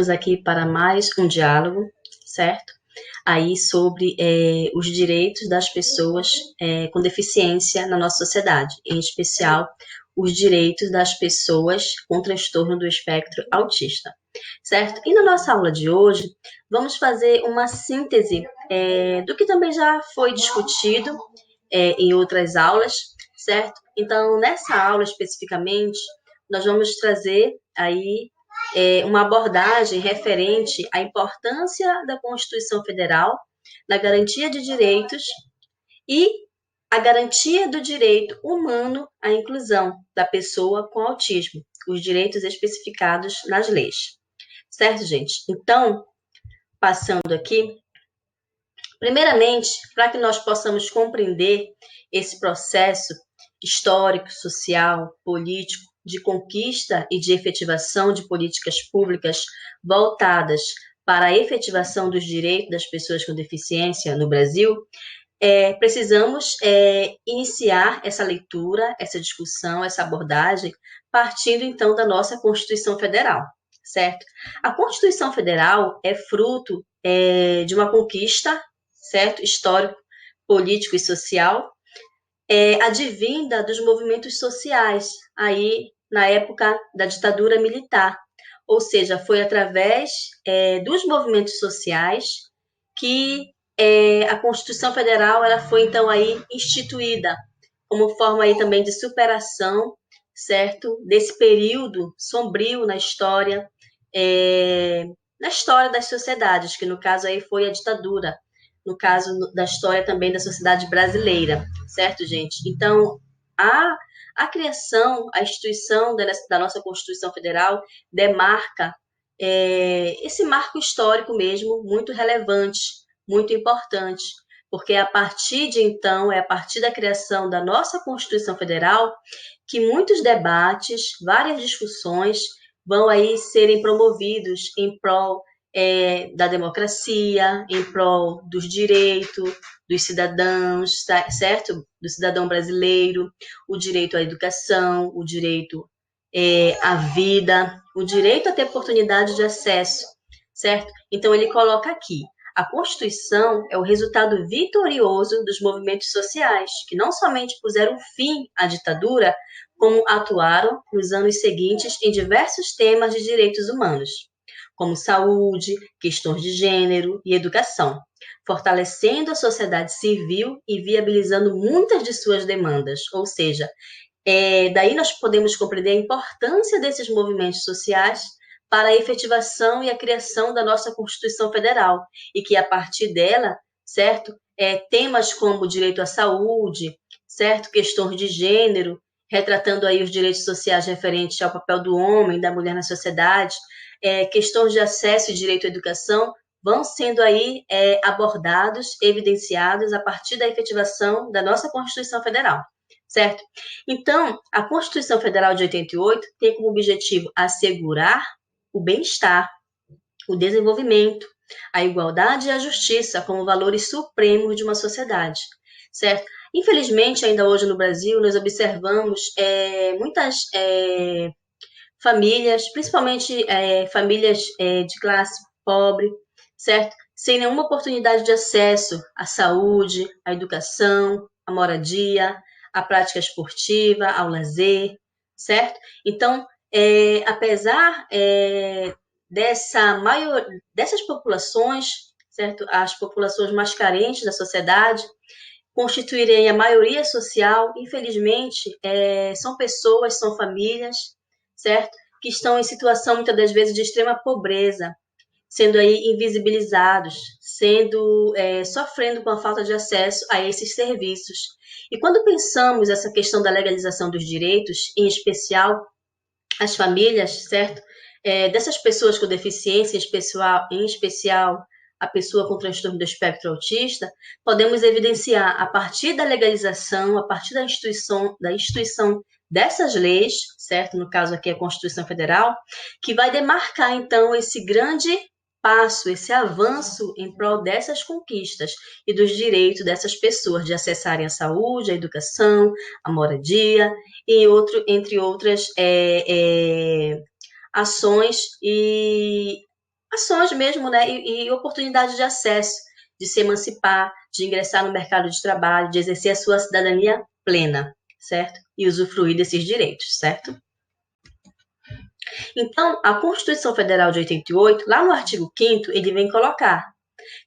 Estamos aqui para mais um diálogo, certo? Aí sobre os direitos das pessoas com deficiência na nossa sociedade, em especial os direitos das pessoas com transtorno do espectro autista, certo? E na nossa aula de hoje, vamos fazer uma síntese do que também já foi discutido em outras aulas, certo? Então, nessa aula especificamente, nós vamos trazer aí uma abordagem referente à importância da Constituição Federal na garantia de direitos e a garantia do direito humano à inclusão da pessoa com autismo, os direitos especificados nas leis. Certo, gente? Então, passando aqui, primeiramente, para que nós possamos compreender esse processo histórico, social, político, de conquista e de efetivação de políticas públicas voltadas para a efetivação dos direitos das pessoas com deficiência no Brasil, precisamos iniciar essa leitura, essa discussão, essa abordagem, partindo então da nossa Constituição Federal, certo? A Constituição Federal é fruto de uma conquista, certo? Histórico, político e social, advinda dos movimentos sociais, aí na época da ditadura militar. Ou seja, foi através dos movimentos sociais que a Constituição Federal ela foi então aí instituída como forma aí também de superação, certo? Desse período sombrio na história das sociedades, que no caso aí foi a ditadura, no caso da história também da sociedade brasileira, certo, gente? Então, a criação, a instituição da nossa Constituição Federal demarca esse marco histórico mesmo, muito relevante, muito importante, porque a partir de então, a partir da criação da nossa Constituição Federal, que muitos debates, várias discussões vão aí serem promovidos em prol da democracia, em prol dos direitos dos cidadãos, certo? Do cidadão brasileiro, o direito à educação, o direito à vida, o direito a ter oportunidade de acesso, certo? Então, ele coloca aqui, a Constituição é o resultado vitorioso dos movimentos sociais, que não somente puseram fim à ditadura, como atuaram nos anos seguintes em diversos temas de direitos humanos, como saúde, questões de gênero e educação, fortalecendo a sociedade civil e viabilizando muitas de suas demandas. Ou seja, daí nós podemos compreender a importância desses movimentos sociais para a efetivação e a criação da nossa Constituição Federal, e que a partir dela, certo, temas como direito à saúde, certo, questões de gênero, retratando aí os direitos sociais referentes ao papel do homem, da mulher na sociedade, questões de acesso e direito à educação vão sendo aí abordados, evidenciados a partir da efetivação da nossa Constituição Federal, certo? Então, a Constituição Federal de 88 tem como objetivo assegurar o bem-estar, o desenvolvimento, a igualdade e a justiça como valores supremos de uma sociedade, certo? Infelizmente, ainda hoje no Brasil, nós observamos muitas famílias, principalmente famílias de classe pobre, certo? Sem nenhuma oportunidade de acesso à saúde, à educação, à moradia, à prática esportiva, ao lazer, certo? Então, apesar dessas populações, certo? As populações mais carentes da sociedade, constituírem a maioria social, infelizmente, são pessoas, são famílias, certo? Que estão em situação, muitas das vezes, de extrema pobreza, sendo aí invisibilizados, sofrendo com a falta de acesso a esses serviços. E quando pensamos essa questão da legalização dos direitos, em especial as famílias, certo? Dessas pessoas com deficiência, em especial a pessoa com transtorno do espectro autista, podemos evidenciar a partir da legalização, a partir da instituição dessas leis, certo? No caso aqui a Constituição Federal, que vai demarcar então esse grande passo, esse avanço em prol dessas conquistas e dos direitos dessas pessoas de acessarem a saúde, a educação, a moradia e entre outras ações e ações mesmo, né, e oportunidade de acesso, de se emancipar, de ingressar no mercado de trabalho, de exercer a sua cidadania plena, certo? E usufruir desses direitos, certo? Então, a Constituição Federal de 88, lá no artigo 5º, ele vem colocar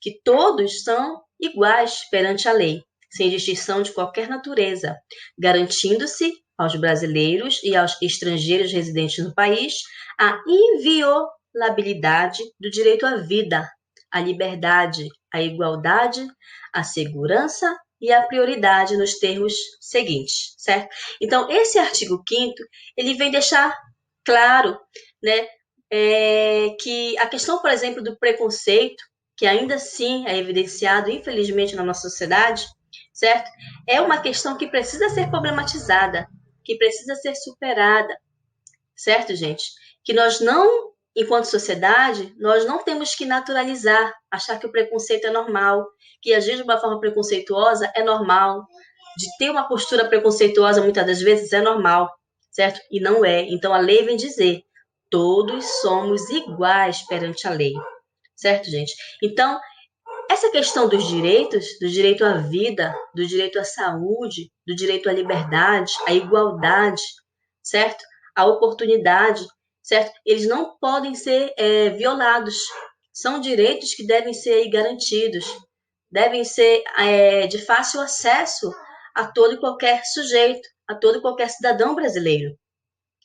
que todos são iguais perante a lei, sem distinção de qualquer natureza, garantindo-se aos brasileiros e aos estrangeiros residentes no país a inviolabilidade do direito à vida, à liberdade, à igualdade, à segurança e à prioridade nos termos seguintes, certo? Então, esse artigo 5º, ele vem deixar claro, né, que a questão, por exemplo, do preconceito, que ainda assim é evidenciado, infelizmente, na nossa sociedade, certo? É uma questão que precisa ser problematizada, que precisa ser superada, certo, gente? Que nós não, enquanto sociedade, nós não temos que naturalizar, achar que o preconceito é normal, que agir de uma forma preconceituosa é normal, de ter uma postura preconceituosa muitas das vezes é normal, certo? E não é. Então a lei vem dizer, todos somos iguais perante a lei, certo, gente? Então, essa questão dos direitos, do direito à vida, do direito à saúde, do direito à liberdade, à igualdade, certo? À oportunidade, certo? Eles não podem ser violados. São direitos que devem ser garantidos, devem ser de fácil acesso a todo e qualquer sujeito, a todo e qualquer cidadão brasileiro,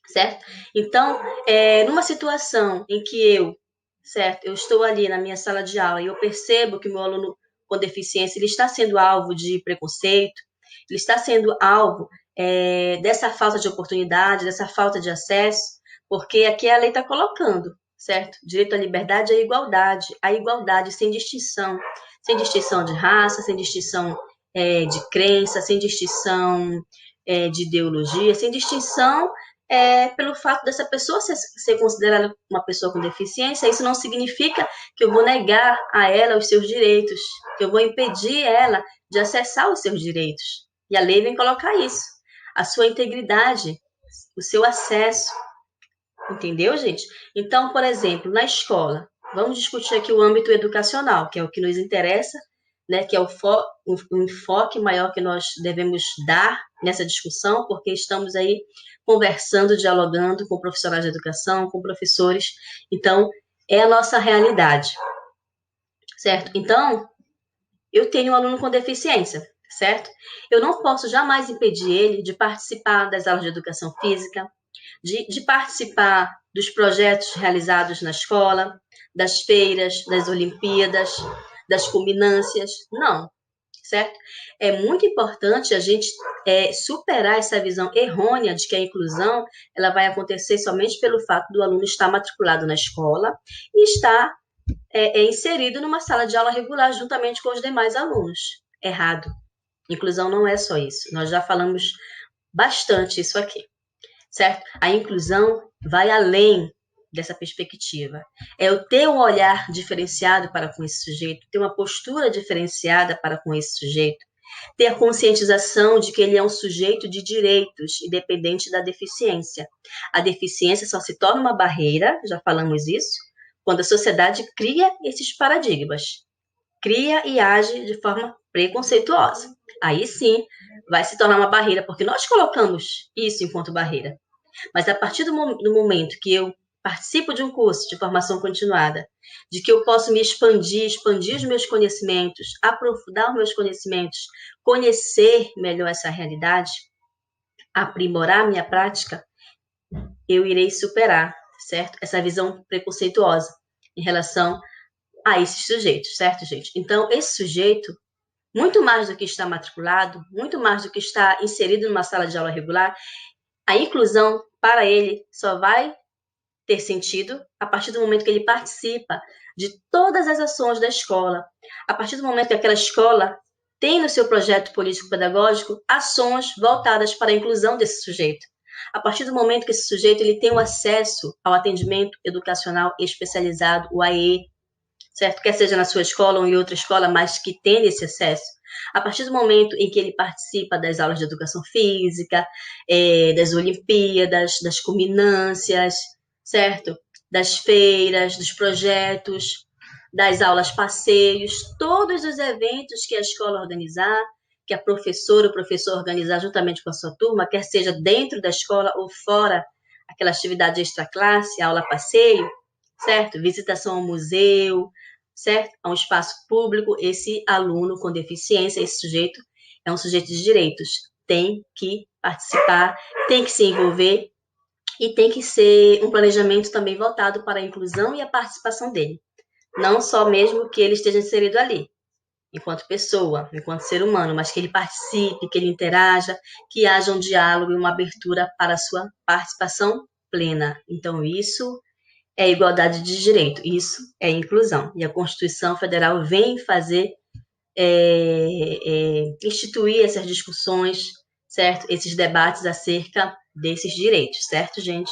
certo? Então, numa situação em que certo, eu estou ali na minha sala de aula e eu percebo que o meu aluno com deficiência ele está sendo alvo de preconceito, ele está sendo alvo dessa falta de oportunidade, dessa falta de acesso, porque aqui a lei está colocando, certo? Direito à liberdade e à a igualdade sem distinção de raça, sem distinção de crença, sem distinção de ideologia, sem distinção pelo fato dessa pessoa ser considerada uma pessoa com deficiência, isso não significa que eu vou negar a ela os seus direitos, que eu vou impedir ela de acessar os seus direitos. E a lei vem colocar isso. A sua integridade, o seu acesso. Entendeu, gente? Então, por exemplo, na escola, vamos discutir aqui o âmbito educacional, que é o que nos interessa, né, que é o enfoque maior que nós devemos dar nessa discussão, porque estamos aí conversando, dialogando com profissionais de educação, com professores. Então, é a nossa realidade, certo? Então, eu tenho um aluno com deficiência, certo? Eu não posso jamais impedir ele de participar das aulas de educação física, de participar dos projetos realizados na escola, das feiras, das Olimpíadas, das culminâncias. Não, certo? É muito importante a gente superar essa visão errônea de que a inclusão ela vai acontecer somente pelo fato do aluno estar matriculado na escola e estar inserido numa sala de aula regular juntamente com os demais alunos. Errado. Inclusão não é só isso. Nós já falamos bastante isso aqui, certo? A inclusão vai além dessa perspectiva. É eu ter um olhar diferenciado para com esse sujeito, ter uma postura diferenciada para com esse sujeito, ter a conscientização de que ele é um sujeito de direitos, independente da deficiência. A deficiência só se torna uma barreira, já falamos isso, quando a sociedade cria esses paradigmas, cria e age de forma preconceituosa. Aí sim, vai se tornar uma barreira, porque nós colocamos isso enquanto barreira. Mas a partir do momento que eu participo de um curso de formação continuada, de que eu posso me expandir os meus conhecimentos, aprofundar os meus conhecimentos, conhecer melhor essa realidade, aprimorar a minha prática, eu irei superar, certo? Essa visão preconceituosa em relação a esses sujeitos, certo, gente? Então, esse sujeito, muito mais do que estar matriculado, muito mais do que estar inserido numa sala de aula regular, a inclusão para ele só vai ter sentido a partir do momento que ele participa de todas as ações da escola, a partir do momento que aquela escola tem no seu projeto político-pedagógico ações voltadas para a inclusão desse sujeito. A partir do momento que esse sujeito ele tem o acesso ao atendimento educacional especializado, o AE, certo? Quer seja na sua escola ou em outra escola, mas que tenha esse acesso. A partir do momento em que ele participa das aulas de educação física, das Olimpíadas, das culminâncias, certo? das feiras, dos projetos, das aulas passeios, todos os eventos que a escola organizar, que a professora ou o professor organizar juntamente com a sua turma, quer seja dentro da escola ou fora, aquela atividade extra-classe, aula passeio, certo? Visitação ao museu, certo? A um espaço público, esse aluno com deficiência, esse sujeito é um sujeito de direitos, tem que participar, tem que se envolver e tem que ser um planejamento também voltado para a inclusão e a participação dele. Não só mesmo que ele esteja inserido ali, enquanto pessoa, enquanto ser humano, mas que ele participe, que ele interaja, que haja um diálogo e uma abertura para a sua participação plena. Então, isso é igualdade de direito, isso é inclusão. E a Constituição Federal vem fazer, instituir essas discussões, certo? Esses debates acerca desses direitos, certo, gente?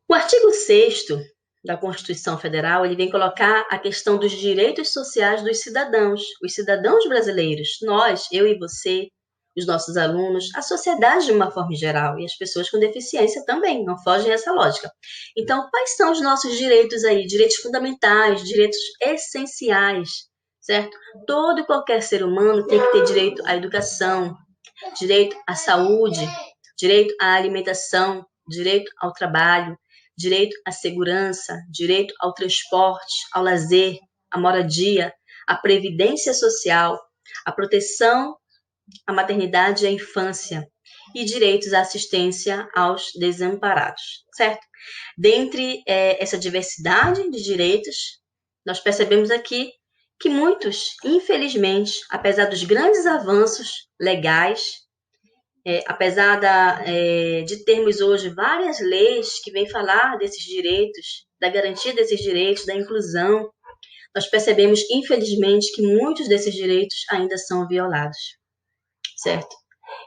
O artigo 6º da Constituição Federal, ele vem colocar a questão dos direitos sociais dos cidadãos, os cidadãos brasileiros, nós, eu e você, os nossos alunos, a sociedade de uma forma geral, e as pessoas com deficiência também, não fogem essa lógica. Então, quais são os nossos direitos aí? Direitos fundamentais, direitos essenciais, certo? Todo e qualquer ser humano tem que ter direito à educação, direito à saúde, direito à alimentação, direito ao trabalho, direito à segurança, direito ao transporte, ao lazer, à moradia, à previdência social, à proteção, à maternidade e à infância e direitos à assistência aos desamparados, certo? Dentre essa diversidade de direitos, nós percebemos aqui que muitos, infelizmente, apesar dos grandes avanços legais, apesar de termos hoje várias leis que vêm falar desses direitos, da garantia desses direitos, da inclusão, nós percebemos, infelizmente, que muitos desses direitos ainda são violados, certo?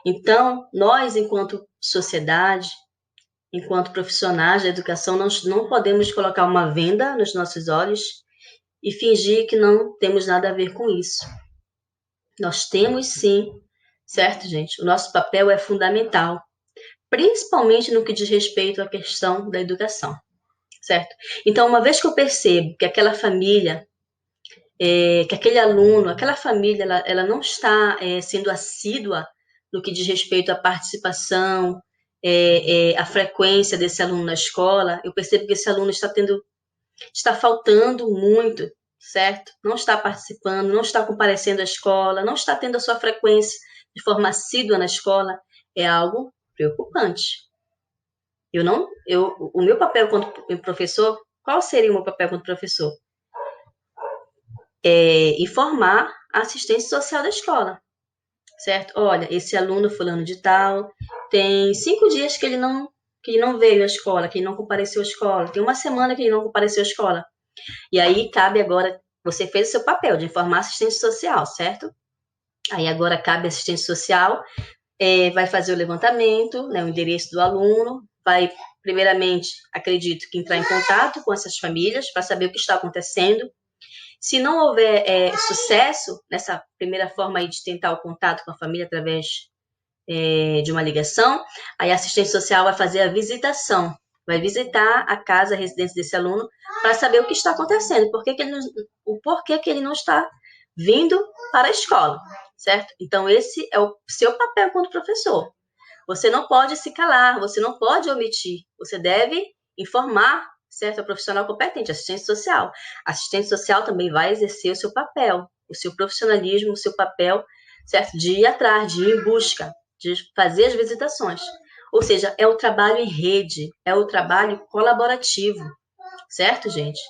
Então, nós, enquanto sociedade, enquanto profissionais da educação, nós não podemos colocar uma venda nos nossos olhos e fingir que não temos nada a ver com isso. Nós temos sim, certo, gente? O nosso papel é fundamental, principalmente no que diz respeito à questão da educação, certo? Então, uma vez que eu percebo que aquela família, que aquele aluno, aquela família, ela não está sendo assídua no que diz respeito à participação, à frequência desse aluno na escola, eu percebo que esse aluno está faltando muito, certo? Não está participando, não está comparecendo à escola, não está tendo a sua frequência de forma assídua na escola, é algo preocupante. O meu papel como professor, qual seria o meu papel como professor? Informar a assistência social da escola, certo? Olha, esse aluno fulano de tal, tem 5 dias que ele não veio à escola, que ele não compareceu à escola, tem 1 semana que ele não compareceu à escola. E aí cabe agora, você fez o seu papel de informar a assistência social, certo? Aí agora cabe a assistência social, vai fazer o levantamento, né, o endereço do aluno, vai, primeiramente, acredito que entrar em contato com essas famílias para saber o que está acontecendo. Se não houver sucesso nessa primeira forma aí de tentar o contato com a família através de uma ligação, aí a assistência social vai fazer a visitação, vai visitar a casa, a residência desse aluno, para saber o que está acontecendo, o porquê que ele não está vindo para a escola, certo? Então, esse é o seu papel enquanto professor. Você não pode se calar, você não pode omitir, você deve informar, certo? É o profissional competente, assistente social. Assistente social também vai exercer o seu papel, o seu profissionalismo, o seu papel, certo? De ir atrás, de ir em busca, de fazer as visitações. Ou seja, é o trabalho em rede, é o trabalho colaborativo, certo, gente?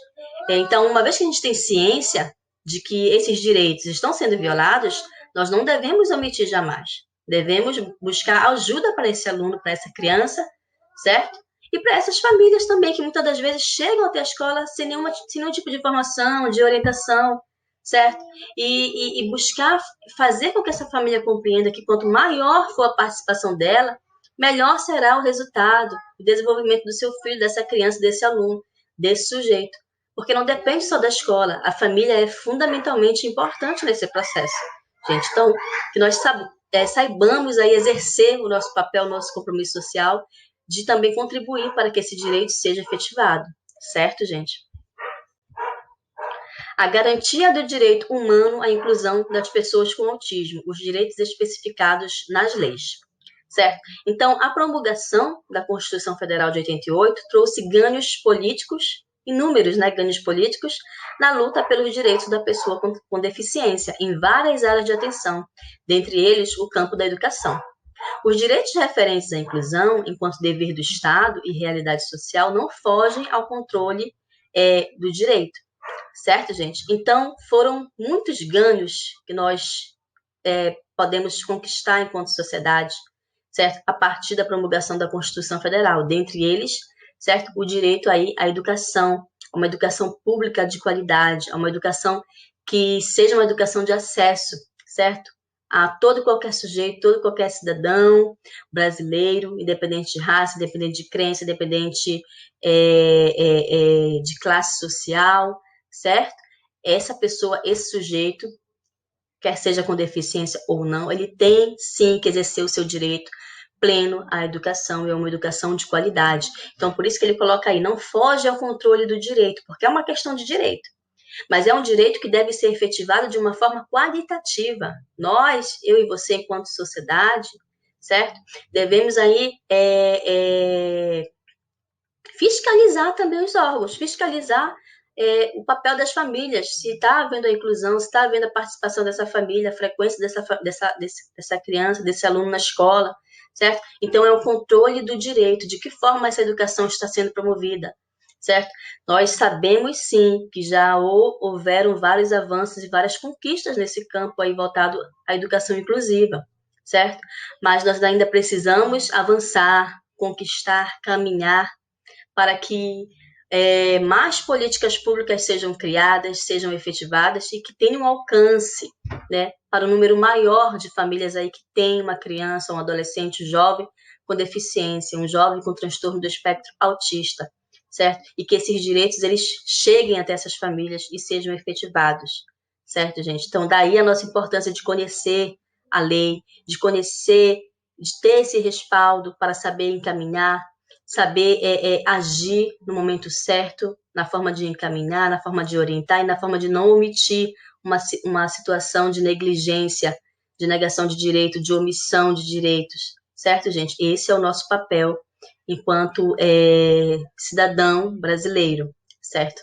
Então, uma vez que a gente tem ciência de que esses direitos estão sendo violados, nós não devemos omitir jamais. Devemos buscar ajuda para esse aluno, para essa criança, certo? E para essas famílias também, que muitas das vezes chegam até a escola sem nenhum tipo de informação, de orientação, certo? E buscar fazer com que essa família compreenda que quanto maior for a participação dela, melhor será o resultado, o desenvolvimento do seu filho, dessa criança, desse aluno, desse sujeito. Porque não depende só da escola, a família é fundamentalmente importante nesse processo, gente. Então, que nós saibamos aí exercer o nosso papel, o nosso compromisso social, de também contribuir para que esse direito seja efetivado, certo, gente? A garantia do direito humano à inclusão das pessoas com autismo, os direitos especificados nas leis, certo? Então, a promulgação da Constituição Federal de 88 trouxe ganhos políticos, inúmeros, né, ganhos políticos, na luta pelos direitos da pessoa com deficiência, em várias áreas de atenção, dentre eles o campo da educação. Os direitos referentes à inclusão, enquanto dever do Estado e realidade social, não fogem ao controle do direito, certo, gente? Então, foram muitos ganhos que nós podemos conquistar enquanto sociedade, certo? A partir da promulgação da Constituição Federal, dentre eles, certo? O direito aí à educação, a uma educação pública de qualidade, a uma educação que seja uma educação de acesso, certo? A todo e qualquer sujeito, todo e qualquer cidadão brasileiro, independente de raça, independente de crença, independente de classe social, certo? Essa pessoa, esse sujeito, quer seja com deficiência ou não, ele tem sim que exercer o seu direito pleno à educação e a uma educação de qualidade. Então, por isso que ele coloca aí, não foge ao controle do direito, porque é uma questão de direito. Mas é um direito que deve ser efetivado de uma forma qualitativa. Nós, eu e você, enquanto sociedade, certo? Devemos aí fiscalizar também os órgãos, fiscalizar o papel das famílias, se está havendo a inclusão, se está havendo a participação dessa família, a frequência dessa criança, desse aluno na escola, certo? Então, é o controle do direito, de que forma essa educação está sendo promovida, certo? Nós sabemos, sim, que já houveram vários avanços e várias conquistas nesse campo aí voltado à educação inclusiva, certo? Mas nós ainda precisamos avançar, conquistar, caminhar, para que mais políticas públicas sejam criadas, sejam efetivadas e que tenham alcance, né, para um número maior de famílias aí que tem uma criança, um adolescente, um jovem com deficiência, um jovem com transtorno do espectro autista, certo? E que esses direitos eles cheguem até essas famílias e sejam efetivados, certo, gente? Então, daí a nossa importância de conhecer a lei, de conhecer, de ter esse respaldo para saber encaminhar, saber agir no momento certo, na forma de encaminhar, na forma de orientar e na forma de não omitir uma situação de negligência, de negação de direito, de omissão de direitos, certo, gente? Esse é o nosso papel enquanto cidadão brasileiro, certo?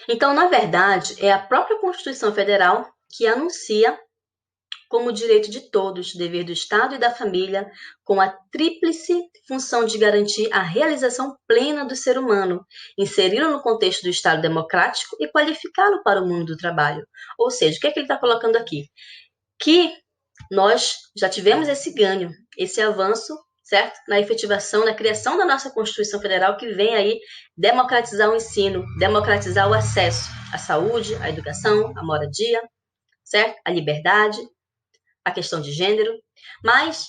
Então, na verdade, é a própria Constituição Federal que anuncia como direito de todos, dever do Estado e da família, com a tríplice função de garantir a realização plena do ser humano, inseri-lo no contexto do Estado democrático e qualificá-lo para o mundo do trabalho. Ou seja, o que é que ele está colocando aqui? Que nós já tivemos esse ganho, esse avanço, certo? Na efetivação, na criação da nossa Constituição Federal, que vem aí democratizar o ensino, democratizar o acesso à saúde, à educação, à moradia, certo? À liberdade, a questão de gênero, mas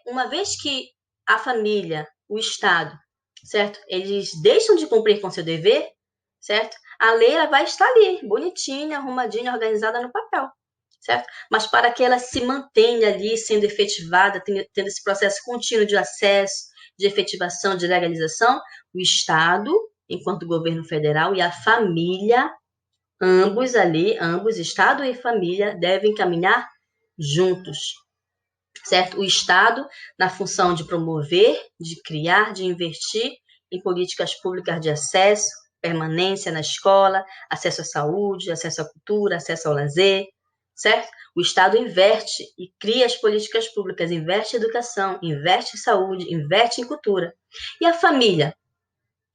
uma vez que a família, o Estado, certo? Eles deixam de cumprir com seu dever, certo? A lei ela vai estar ali, bonitinha, arrumadinha, organizada no papel, certo? Mas para que ela se mantenha ali, sendo efetivada, tendo esse processo contínuo de acesso, de efetivação, de legalização, o Estado, enquanto governo federal, e a família, ambos, Estado e família, devem caminhar juntos, certo? O Estado, na função de promover, de criar, de investir em políticas públicas de acesso, permanência na escola, acesso à saúde, acesso à cultura, acesso ao lazer, certo? O Estado inverte e cria as políticas públicas, investe em educação, investe em saúde, investe em cultura. E a família?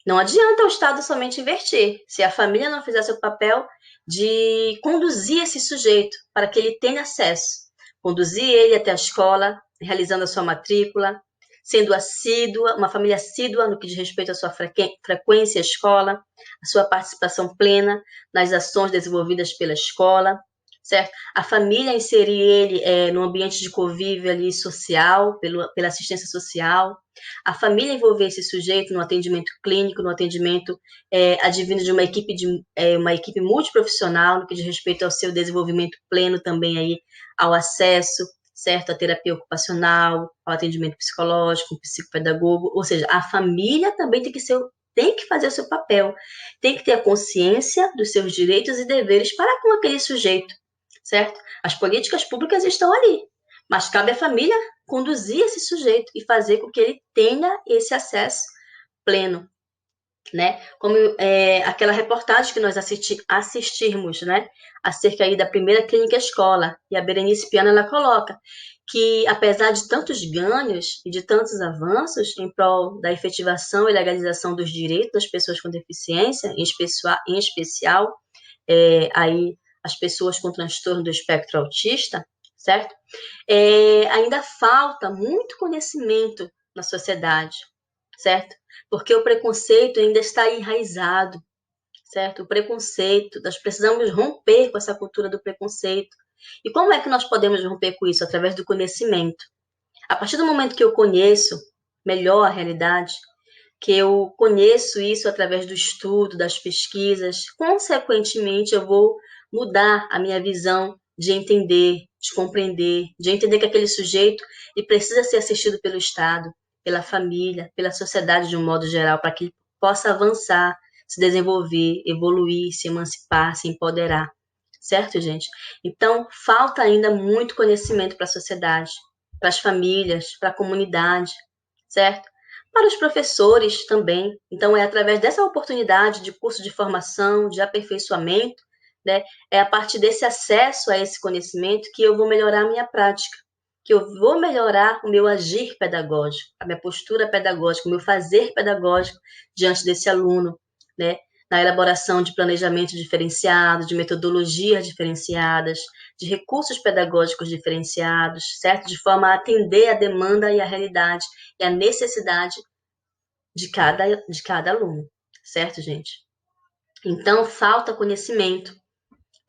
Não adianta o Estado somente investir, se a família não fizer seu papel de conduzir esse sujeito para que ele tenha acesso, conduzir ele até a escola, realizando a sua matrícula, sendo assídua, uma família assídua no que diz respeito à sua frequência à escola, a sua participação plena nas ações desenvolvidas pela escola, certo? A família inserir ele no ambiente de convívio ali social, pela assistência social, a família envolver esse sujeito no atendimento clínico, no atendimento advindo de uma equipe multiprofissional, no que diz respeito ao seu desenvolvimento pleno também aí, ao acesso, certo? A terapia ocupacional, o atendimento psicológico, o psicopedagogo, ou seja, a família também tem que fazer o seu papel, tem que ter a consciência dos seus direitos e deveres para com aquele sujeito, certo? As políticas públicas estão ali, mas cabe à família conduzir esse sujeito e fazer com que ele tenha esse acesso pleno, né? Como aquela reportagem que nós assistirmos, né? Acerca aí da primeira clínica escola, e a Berenice Piana, ela coloca que, apesar de tantos ganhos e de tantos avanços em prol da efetivação e legalização dos direitos das pessoas com deficiência, em especial aí as pessoas com transtorno do espectro autista, certo? Ainda falta muito conhecimento na sociedade, certo? Porque o preconceito ainda está enraizado, certo? O preconceito, nós precisamos romper com essa cultura do preconceito. E como é que nós podemos romper com isso? Através do conhecimento. A partir do momento que eu conheço melhor a realidade, que eu conheço isso através do estudo, das pesquisas, consequentemente eu vou mudar a minha visão de entender, de compreender, de entender que aquele sujeito ele precisa ser assistido pelo Estado, pela família, pela sociedade de um modo geral, para que ele possa avançar, se desenvolver, evoluir, se emancipar, se empoderar. Certo, gente? Então, falta ainda muito conhecimento para a sociedade, para as famílias, para a comunidade, certo? Para os professores também. Então, é através dessa oportunidade de curso de formação, de aperfeiçoamento, né? É a partir desse acesso a esse conhecimento que eu vou melhorar a minha prática, que eu vou melhorar o meu agir pedagógico, a minha postura pedagógica, o meu fazer pedagógico diante desse aluno, né? Na elaboração de planejamento diferenciado, de metodologias diferenciadas, de recursos pedagógicos diferenciados, certo? De forma a atender a demanda e a realidade e a necessidade de cada aluno, certo, gente? Então, falta conhecimento,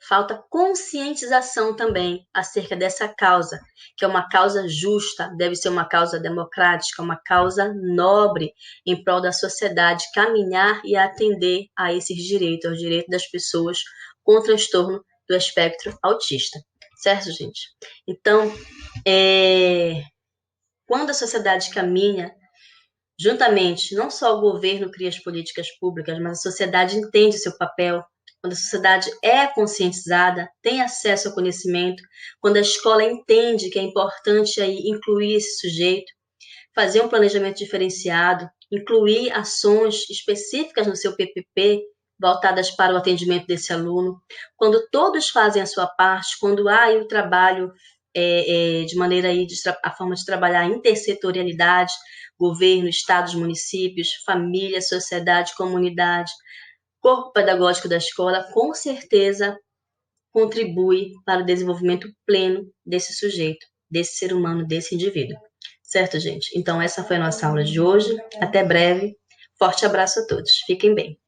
falta conscientização também acerca dessa causa, que é uma causa justa, deve ser uma causa democrática, uma causa nobre em prol da sociedade, caminhar e atender a esses direitos, aos direitos das pessoas com transtorno do espectro autista. Certo, gente? Então, quando a sociedade caminha juntamente, não só o governo cria as políticas públicas, mas a sociedade entende seu papel. Quando a sociedade é conscientizada, tem acesso ao conhecimento, quando a escola entende que é importante aí incluir esse sujeito, fazer um planejamento diferenciado, incluir ações específicas no seu PPP, voltadas para o atendimento desse aluno. Quando todos fazem a sua parte, quando há aí o trabalho de maneira aí a forma de trabalhar a intersetorialidade, governo, estados, municípios, família, sociedade, comunidade, corpo pedagógico da escola, com certeza contribui para o desenvolvimento pleno desse sujeito, desse ser humano, desse indivíduo. Certo, gente? Então, essa foi a nossa aula de hoje. Até breve. Forte abraço a todos. Fiquem bem.